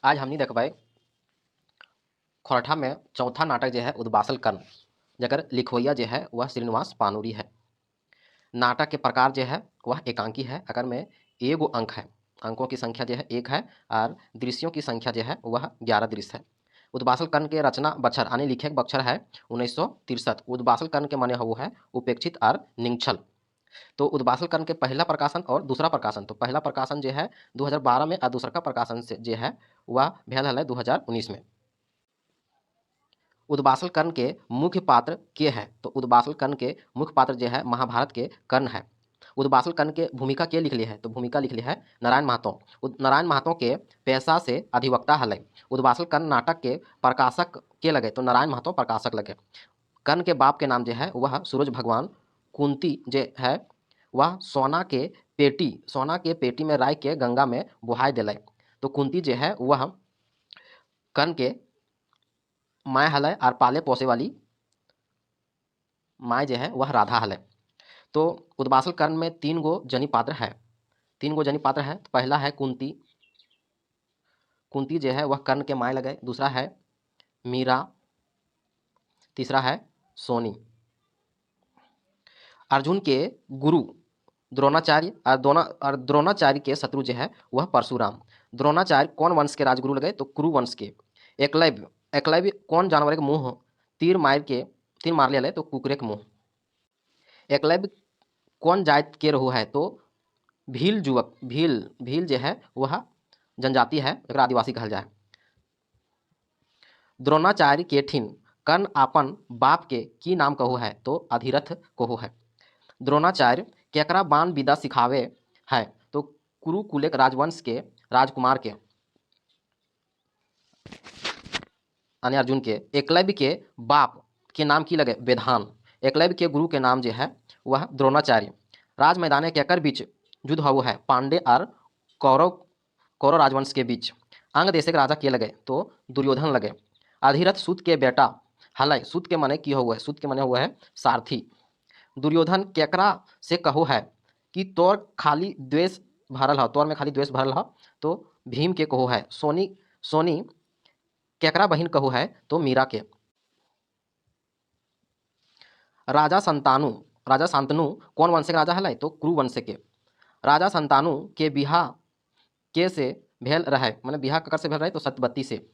आज हमनी देखबै खोरठा में चौथा नाटक जो है उद्बासल कर्ण, जकर लिखवैया जो है वह श्रीनिवास पानूरी है। नाटक के प्रकार जो है वह एकांकी है, अगर में एगो अंक है, अंकों की संख्या जो है एक है और दृश्यों की संख्या जो है वह 11 दृश्य है। उद्बासल कर्ण के रचना बच्छर यानी लिखे बच्छर है 1963। उद्बासल कर्ण के माने वो है उपेक्षित और निंगछल। तो उद्बासल कर्ण के पहला प्रकाशन और दूसरा प्रकाशन, तो पहला प्रकाशन जो है 2012 में और दूसरा का प्रकाशन से जो है वह भेल है 2019 में। उद्बासल कर्ण के मुख्य पात्र के है, तो उद्बासल कर्ण के मुख्य पात्र जो है महाभारत के कर्ण है। उद्बासल कर्ण के भूमिका के लिख ली है, तो भूमिका लिख ली है नारायण महतो। नारायण महतो के पेशा से अधिवक्ता हल। उद्बासल कर्ण नाटक के प्रकाशक के लगे, तो नारायण महतो प्रकाशक लगे। कर्ण के बाप के नाम जो है वह सूरज भगवान। कुंती जो है वह सोना के पेटी में राय के गंगा में बुहाई दिल। तो कुंती जो है वह कर्ण के माय हल और पाले पोसे वाली माय जो है वह राधा हल। तो उद्बासल कर्ण में 3 गो जनी पात्र है, 3 गो जनी पात्र है। तो पहला है कुंती, कुंती जो है वह कर्ण के माय लगे। दूसरा है मीरा, तीसरा है सोनी। अर्जुन के गुरु द्रोणाचार्य और द्रोणाचार्य के शत्रु जो है वह परशुराम। द्रोणाचार्य कौन वंश के राजगुरु लगे, तो कुरु वंश के। एकलव्य, एकलव्य कौन जानवर के मुंह तीर मार ले, तो कुकरे के मुंह। एकलव्य कौन जात के रहू है, तो भील युवक। भील जो है वह जनजाति है, एकरा आदिवासी कहल जाए। द्रोणाचार्य के ठिन कर्ण आपन बाप के की नाम कहू है, तो अधिरथ कहू है। द्रोणाचार्य केकरा बाण विद्या सिखावे है, तो कुरुकुल राजवंश के राजकुमार के यानी अर्जुन के। एकलव्य के बाप के नाम की लगे, वेदान। एकलव्य के गुरु के नाम जो है वह द्रोणाचार्य। राज मैदान केकर बीच युद्ध हुआ है, पांडे और कौरव राजवंश के बीच। अंग देश के राजा के लगे, तो दुर्योधन लगे। अधिरथ सूत के बेटा हलय। सूत के मने की हुआ है, सूत के मने हुआ है सारथी। दुर्योधन केकरा से कहो है कि तोर खाली द्वेष भरल ह, तोर में खाली द्वेष भरल ह, तो भीम के कहो है। सोनी केकरा बहिन कहो है, तो मीरा के। राजा संतनु कौन वंश के राजा हलै, तो कुरु वंश के। राजा संतानु के बिहा के से भेल रहे, माने बिहा ककर से भेल रहे, तो सतबत्ती से।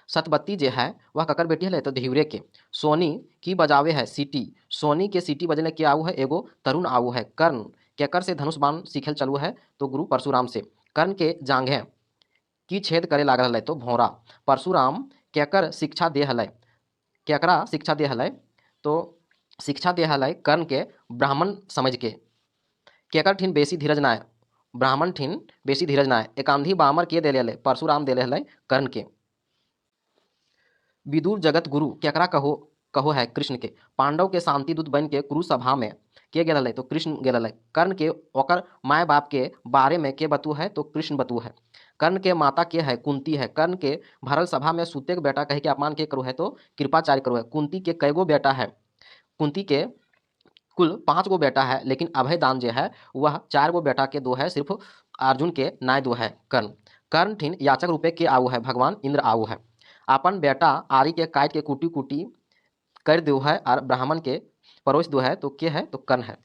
सतबत्ती जो है वह ककर बेटी है, तो धिवरे के। सोनी की बजावे है सीटी। सोनी के सीटी बजने के आऊ है एगो तरुण आऊ है। कर्ण केकर से धनुष बाण सीखल चलू है, तो गुरु परशुराम से। कर्ण के जांघे की छेद करे लागल है, तो भौरा। परशुराम केकर शिक्षा दे हलै, केकरा शिक्षा दे हलै, तो शिक्षा दे हलै कर्ण के ब्राह्मण समझ के। केकर ठिन बेसी धीरज नाय, ब्राह्मण ठिन बेसी धीरज नाय। एकांधी बामर के देले हलै, परशुराम देले हलै कर्ण के। विदुर जगत गुरु केकरा कहो है, कृष्ण के। पांडव के शांति दूत बन के कुरु सभा में के गेल हलै, तो कृष्ण गेल हलै। कर्ण के ओकर माय बाप के बारे में के बतू है, तो कृष्ण बतू है। कर्ण के माता के है, कुंती है। कर्ण के भरल सभा में सूते के बेटा कहे के अपमान के करो है, तो कृपाचार्य करो है। कुंती के कईगो बेटा है, कुंती के कुल 5 गो बेटा है, लेकिन अभय दान जो है वह 4 गो बेटा के दो है, सिर्फ अर्जुन के नाय दो है। कर्ण ठिन याचक रूपे के आऊ है, भगवान इंद्र आऊ है। अपन बेटा आरी के काट के कुटी कुटी कर दो है, और ब्राह्मण के परोस दो है, तो के है, तो कर्ण है।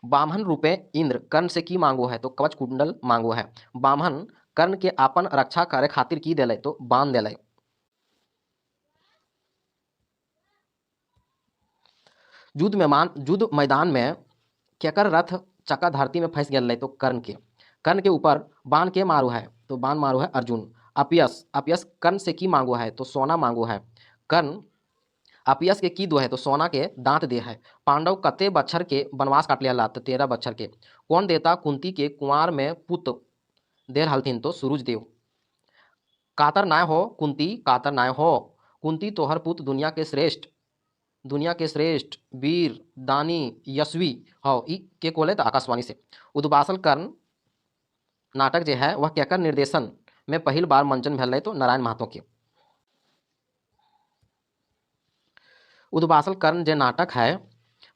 बामन रूपे इंद्र कर्ण से की मांगो है, तो कवच कुंडल मांगो है। बामन कर्ण के अपन रक्षा करे खातिर की दिले, तो बांध दिले। युद्ध मैदान में केकर रथ चक्का धरती में फंस गए, तो कर्ण के। कर्ण के ऊपर बाण के मारो है, तो बाण मारो है अर्जुन। अपयस कर्ण से की मांगो है, तो सोना मांगो है। कर्ण अपयस के की दो है, तो सोना के दांत दे है। पांडव कते बच्छर के वनवास काट लिया, तो 13 बच्छर के। कौन देता कुंती के कुंवार में पुत देर हलथिन, तो सूरज देव। कातर नाय हो कुंती, कातर नाय हो कुंती, तोहर पुत दुनिया के श्रेष्ठ वीर दानी यशवी हो। ई के कोले, तो आकाशवाणी से। उद्बासल कर्ण नाटक जो है वह केकर निर्देशन में पहल बार मंचन भेल, तो नारायण महतो के। उद्बासल कर्ण जे नाटक है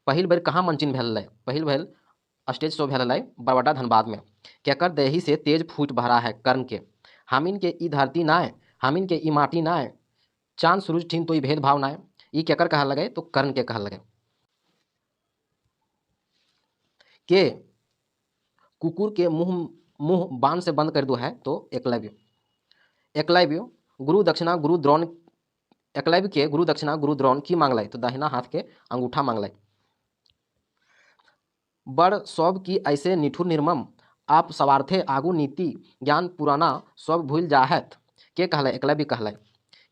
पहिल बेर कहाँ मंचन भेल, पहिल भेल स्टेज शो भेल बरवाडा धनबाद में। केकर देही से तेज फूट भरा है, कर्ण के। हामिन के ई धरती नाय, हामिन के ई माटी नाय, चांद सूरज ठीन तो ई भेदभाव नाय। ई केकर कहल लगे तो कर्ण के कहल लगे। के कुकुर के मुंह मुंह बाण से बंद कर दो है तो एकलव्य। एकलव्य गुरु दक्षिणा गुरु द्रोण, एकलव्य के गुरु दक्षिणा गुरु द्रोण की मांगलाई तो दाहिना हाथ के अंगूठा मांगलाई। बड़ सब की ऐसे निठुर निर्मम, आप सवार्थे आगू नीति ज्ञान पुराना सब भूल जाहत। के कहले एकलव्य कहले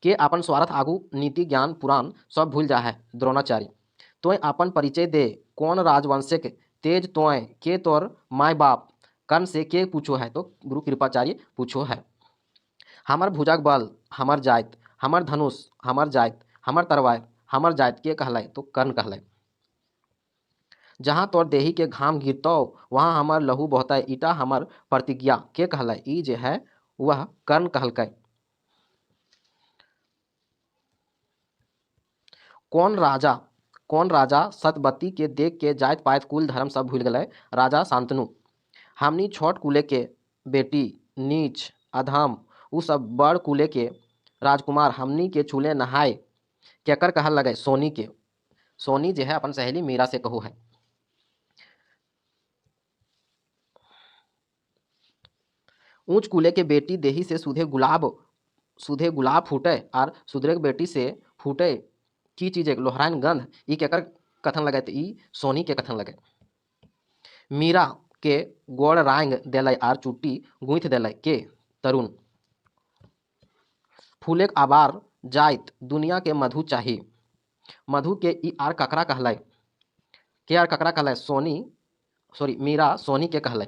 के अपन स्वार्थ आगू नीति ज्ञान पुराण सब भूल जाहे द्रोणाचार्य। तोय अपन परिचय दे कौन राजवंशिक तेज तोय के तोर माय बाप कर्ण से के पूछो है तो गुरु कृपाचार्य पूछो है। हमर भुजग बल हमर जाइत, हमर धनुष हमर जाइत, हमर तरवार हमर जाइत के कहले तो कर्ण कहले। जहाँ तोर देही के घाम गिरतौ वहाँ हमर लहू बहतै ईटा हमर प्रतिज्ञा के कहले। ई जे है वह कर्ण कहलकै। कौन राजा सतबती के देख के जात पात कुल धर्म सब भूल गए। राजा शांतनु हमनी छोट कुले के बेटी नीच अधम उ सब बड़ कुले के राजकुमार हमनी के चूल्हे नहाय केकर कहल लगे सोनी के। सोनी जो है अपन सहेली मीरा से कहू है। ऊंच कुले के बेटी देही से सुधे गुलाब फूटे और सुधरे के बेटी से फूटे की चीज एक लोहराइन गंध। ई केकर कथन लगे तो ई सोनी के कथन लगे। मीरा के गोड़ रांग देलै और चुट्टी गूंथ देलै के तरुण। फूले आबार जाइत दुनिया के मधु चाही। मधु के ई आर ककरा कहलै के आर ककरा कहलै मीरा सोनी के कहलै।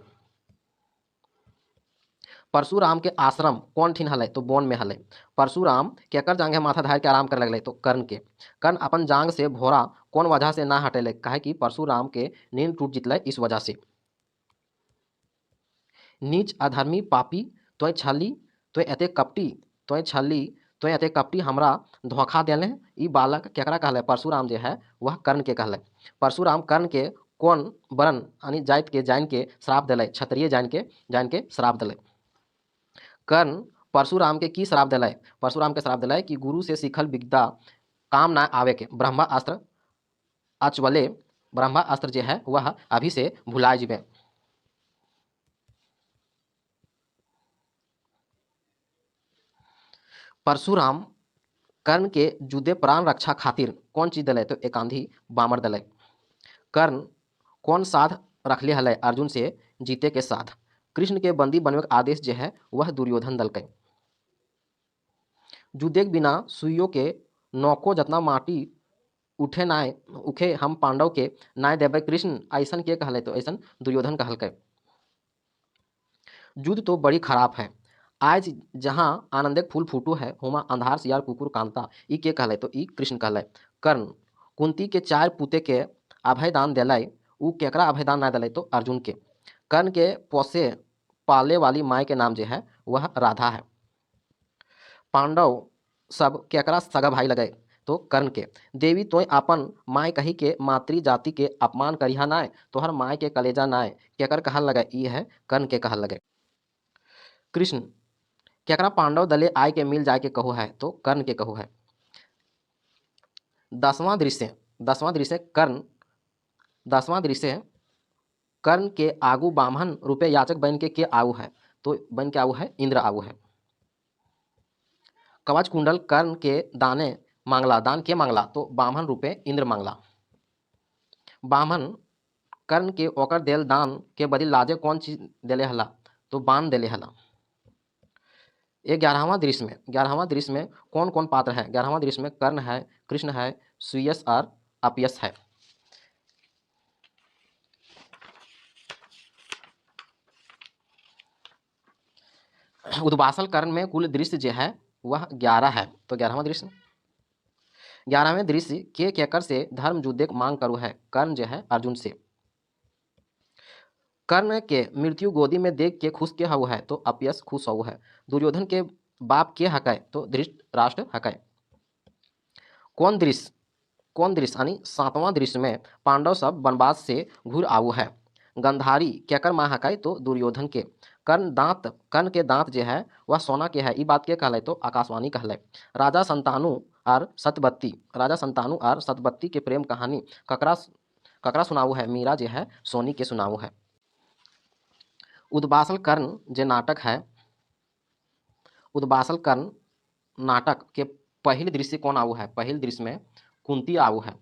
परशुराम के आश्रम कौन ठिन हलै तो बोन में हलै। परशुराम केकर जांघे माथा धार के आराम करे लगले तो कर्ण के। कर्ण अपन जांग से भोरा कौन वजह से ना हटेले काहे कि परशुराम के नींद टूट जितले इस वजह से। नीच अधर्मी पापी तोय छली तोय एते कपटी तोय छली तोय एते कपटी हमरा धोखा देले। ई बालक केकरा कहले परशुराम जे है वह कर्ण के कहले। परशुराम कर्ण के कौन वर्ण यानी जाति के जान के श्राप दिले क्षत्रिय जान के श्राप दिले। कर्ण परशुराम के की श्राप दिले परशुराम के श्राप दिले कि गुरु से सीखल विद्या काम ना आवे के ब्रह्मास्त्र अचवले ब्रह्मास्त्र जो है वह अभी से भुला जिबे। परशुराम कर्ण के जुदे प्राण रक्षा खातिर कौन चीज दिले तो एक आंधी बामर दिले। कर्ण कौन साध रखले हले अर्जुन से जीते के साथ। कृष्ण के बंदी बनवे के आदेश जो है वह दुर्योधन दल के। जुदे के बिना सुइयों के नौको जतना माटी उठे नाय उखे हम पांडव के नाय देवे कृष्ण ऐसन के कहले तो ऐसन दुर्योधन कहलकै। युद्ध तो बड़ी खराब है आज जहाँ आनंदे फूल फूटू है हुमा अंधार सियार कुकुर कांता ई के कहले तो ई कृष्ण कहले। कर्ण कुंती के 4 पुते के अभयदान दिलाई उ केकरा अभयदान ना दिलाई तो अर्जुन के। कर्ण के पोसे पाले वाली माय के नाम जो है वह राधा है। पांडव सब केकरा सगा भाई लगे तो कर्ण के। देवी तोय अपन माय कही के मातृ जाति के अपमान करिहा नाय तोहर माय के कलेजा नाय केकर कहल लगे ई है कर्ण के कहल लगे। कृष्ण केकरा पांडव दले आय के मिल जाए के कहू है तो कर्ण के कहू है। 10वां दृश्य कर्ण के आगू बामन रूपे याचक बन के आऊ है तो बन के आऊ है इंद्र आऊ है। कवच कुंडल कर्ण के दान के मांगला तो बामन रूपे इंद्र मांगला। बामन कर्ण के ओकर देल दान के बदल लाजे कौन चीज देले हला तो बाण देले हला। 11वां दृश्य में कौन कौन पात्र है। 11वां दृश्य में कर्ण है कृष्ण है सुयस और अपयस है। उद्वासल कर्ण में कुल दृश्य जो है वह 11 है तो 11वें दृश्य के केकर से धर्म युद्ध मांग करू है कर्ण जो है अर्जुन से। कर्ण के मृत्यु गोदी में देख के खुश के हऊ है तो अपयस खुश हऊ है। दुर्योधन के बाप के हकै तो धृतराष्ट्र हकै। कौन दृश्य यानी 7वां दृश्य में पांडव सब वनवास से घूर आऊ है। गंधारी केकर माँ हकै तो दुर्योधन के। कर्ण के दांत जो है वह सोना के है, ई बात के कहले तो आकाशवाणी कहले। राजा संतानु और सतबत्ती के प्रेम कहानी ककरा सुनाऊ है, मीरा जो है सोनी के सुनाऊ है। उद्बासल कर्ण जे नाटक है, उद्बासल कर्ण नाटक के पहिल दृश्य कौन आऊ है, पहिल दृश्य में कुंती आऊ है।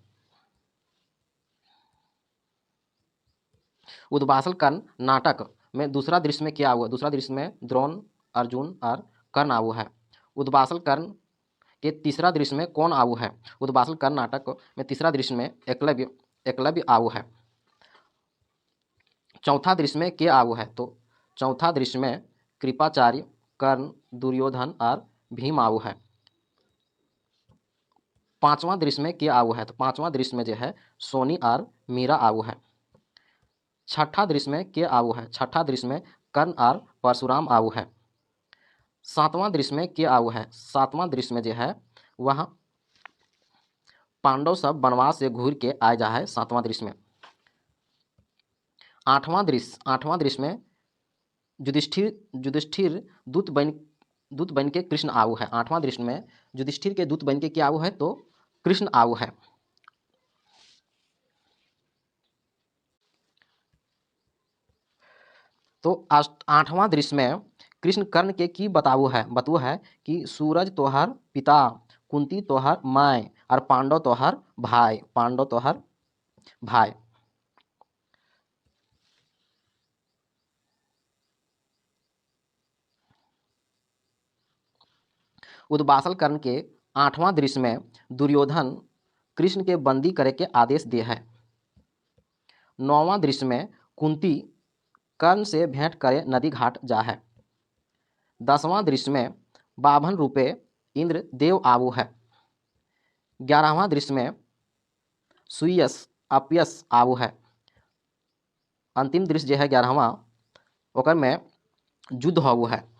उद्बासल कर्ण नाटक में दूसरा दृश्य में क्या आऊ है, दूसरा दृश्य में द्रोण, अर्जुन और कर्ण आऊ है। उद्बासल कर्ण के तीसरा दृश्य में कौन आऊ है, उद्बासल कर्ण नाटक में तीसरा दृश्य में एकलव्य आऊ है। चौथा दृश्य में क्या आऊ है, तो चौथा दृश्य में कृपाचार्य, कर्ण, दुर्योधन और भीम आऊ है। पांचवा दृश्य में क्या आऊ है, तो पांचवा दृश्य में जो है सोनी और मीरा आऊ है। छठा दृश्य में क्या आऊ है, छठा दृश्य में कर्ण और परशुराम आऊ है। सातवां दृश्य में क्या आऊ है, सातवां दृश्य में जो है वह पांडव सब वनवास से घूर के आए जा है, सातवां दृश्य में। आठवां दृश्य में युधिष्ठिर दूत बन के कृष्ण आऊ है। आठवां दृश्य में युधिष्ठिर के दूत बन के क्या आऊ है, तो कृष्ण आऊ है। तो आठवां दृश्य में कृष्ण कर्ण के की बतू है कि सूरज तोहर पिता, कुंती तोहर माय और पांडव तोहर भाई। उद्बासल कर्ण के आठवां दृश्य में दुर्योधन कृष्ण के बंदी करे के आदेश दे है। नौवां दृश्य में कुंती कर्ण से भेंट करे नदी घाट जा है। 10वां दृश्य में बाभन रूपे इंद्र देव आऊ है। 11वां दृश्य में सुयस अपयस आऊ है। अंतिम दृश्य जो है 11वां ओकर में युद्ध आऊ है।